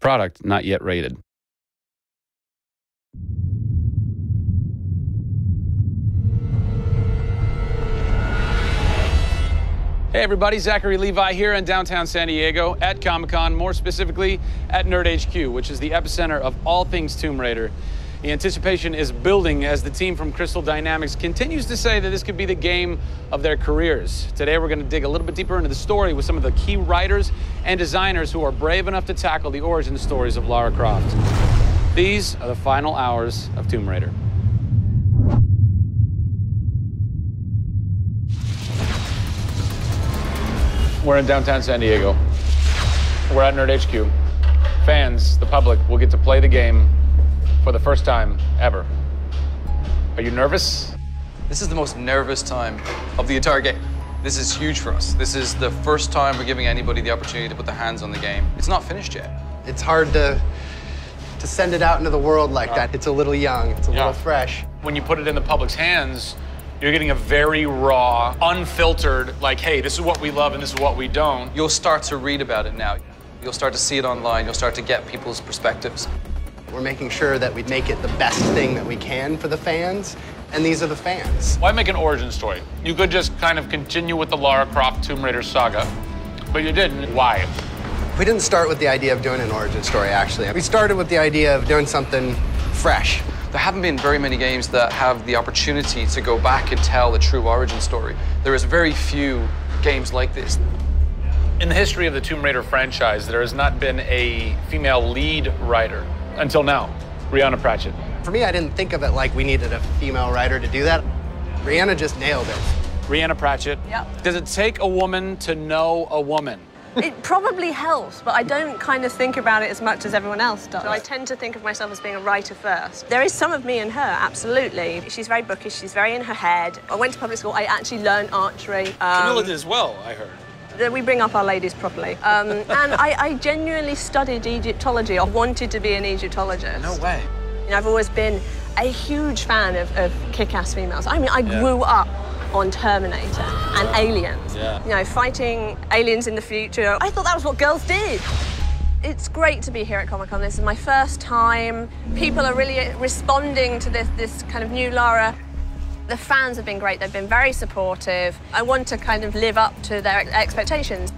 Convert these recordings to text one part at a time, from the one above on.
Product not yet rated. Hey everybody, Zachary Levi here in downtown San Diego at Comic-Con, more specifically at Nerd HQ, which is the epicenter of all things Tomb Raider. The anticipation is building as the team from Crystal Dynamics continues to say that this could be the game of their careers. Today we're going to dig a little bit deeper into the story with some of the key writers and designers who are brave enough to tackle the origin stories of Lara Croft. These are the final hours of Tomb Raider. We're in downtown San Diego. We're at Nerd HQ. Fans, the public, will get to play the game for the first time ever. Are you nervous? This is the most nervous time of the entire game. This is huge for us. This is the first time we're giving anybody the opportunity to put their hands on the game. It's not finished yet. It's hard to send it out into the world like that. It's a little young, it's a little fresh. When you put it in the public's hands, you're getting a very raw, unfiltered, like, hey, this is what we love and this is what we don't. You'll start to read about it now. You'll start to see it online. You'll start to get people's perspectives. We're making sure that we make it the best thing that we can for the fans, and these are the fans. Why make an origin story? You could just kind of continue with the Lara Croft Tomb Raider saga, but you didn't. Why? We didn't start with the idea of doing an origin story, actually. We started with the idea of doing something fresh. There haven't been very many games that have the opportunity to go back and tell the true origin story. There is very few games like this. In the history of the Tomb Raider franchise, there has not been a female lead writer until now, Rhianna Pratchett. For me, I didn't think of it like we needed a female writer to do that. Rhianna just nailed it. Rhianna Pratchett. Yep. Does it take a woman to know a woman? It probably helps, but I don't kind of think about it as much as everyone else does. So I tend to think of myself as being a writer first. There is some of me in her, absolutely. She's very bookish, she's very in her head. I went to public school, I actually learned archery. Camilla did as well, I heard. We bring up our ladies properly. And I genuinely studied Egyptology. I wanted to be an Egyptologist. No way. You know, I've always been a huge fan of kick-ass females. I mean, I grew up on Terminator and Aliens. Yeah. You know, fighting aliens in the future. I thought that was what girls did. It's great to be here at Comic-Con. This is my first time. People are really responding to this kind of new Lara. The fans have been great. They've been very supportive. I want to kind of live up to their expectations.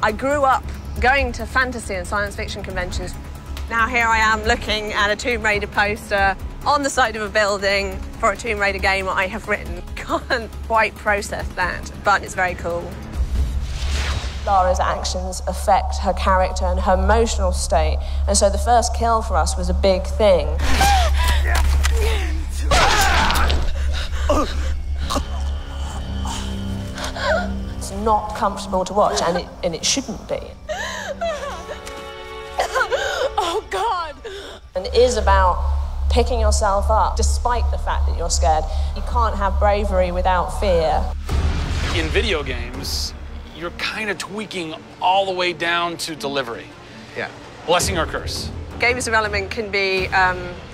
I grew up going to fantasy and science fiction conventions. Now here I am looking at a Tomb Raider poster on the side of a building for a Tomb Raider game I have written. Can't quite process that, but it's very cool. Lara's actions affect her character and her emotional state, and so the first kill for us was a big thing. It's not comfortable to watch, and it shouldn't be. Oh, God! And it is about picking yourself up, despite the fact that you're scared. You can't have bravery without fear. In video games, you're kind of tweaking all the way down to delivery. Yeah. Blessing or curse. Games development can be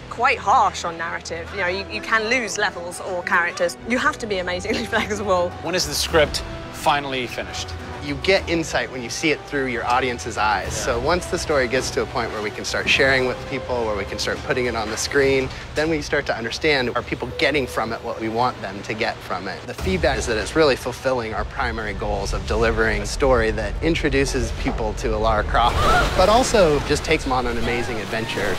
quite harsh on narrative. You know, you can lose levels or characters. You have to be amazingly flexible. When is the script finally finished? You get insight when you see it through your audience's eyes. Yeah. So once the story gets to a point where we can start sharing with people, where we can start putting it on the screen, then we start to understand, are people getting from it what we want them to get from it? The feedback is that it's really fulfilling our primary goals of delivering a story that introduces people to a Lara Croft, but also just takes them on an amazing adventure.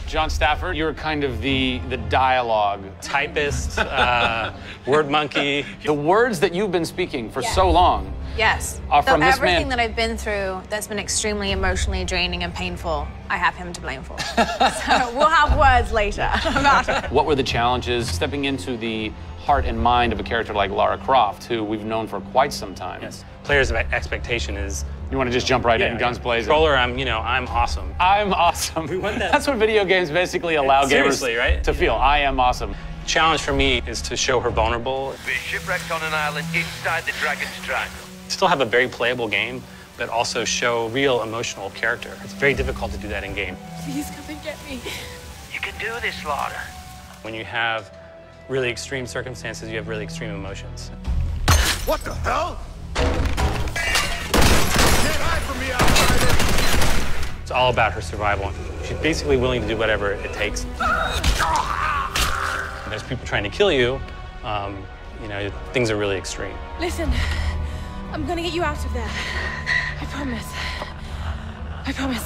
John Stafford, you're kind of the dialogue typist, word monkey. The words that you've been speaking for so long. Yes. Are from this everything man. that I've been through that's been extremely emotionally draining and painful, I have him to blame for. So we'll have words later about it. What were the challenges stepping into the heart and mind of a character like Lara Croft, who we've known for quite some time? Yes. Players' expectation is. You want to just jump right in, guns blazing? Controller, I'm awesome. I'm awesome. We want that. That's what video games basically allow gamers right? to feel. I am awesome. Challenge for me is to show her vulnerable. We're shipwrecked on an island inside the Dragon's Triangle. Still have a very playable game, but also show real emotional character. It's very difficult to do that in game. Please come and get me. You can do this, Lara. When you have really extreme circumstances, you have really extreme emotions. What the hell? Get hide from me, outsider! It's all about her survival. She's basically willing to do whatever it takes. There's people trying to kill you. You know, things are really extreme. Listen, I'm gonna get you out of there. I promise. I promise.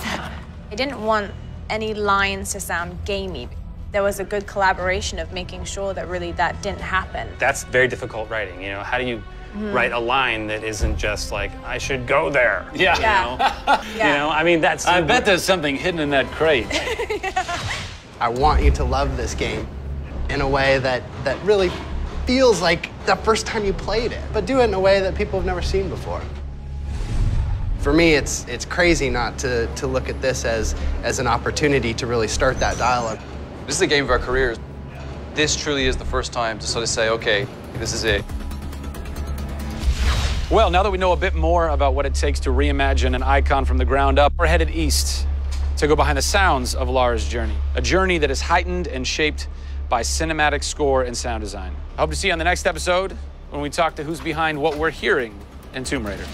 I didn't want any lines to sound gamey. There was a good collaboration of making sure that really that didn't happen. That's very difficult writing. You know, how do you write a line that isn't just like, I should go there? Yeah. You know? Yeah. You know, I mean, that's... I bet there's something hidden in that crate. I want you to love this game in a way that really feels like the first time you played it, but do it in a way that people have never seen before. For me, it's crazy not to look at this as an opportunity to really start that dialogue. This is a game of our careers. This truly is the first time to sort of say, okay, this is it. Well, now that we know a bit more about what it takes to reimagine an icon from the ground up, we're headed east to go behind the sounds of Lara's journey, a journey that is heightened and shaped by cinematic score and sound design. I hope to see you on the next episode when we talk to who's behind what we're hearing in Tomb Raider.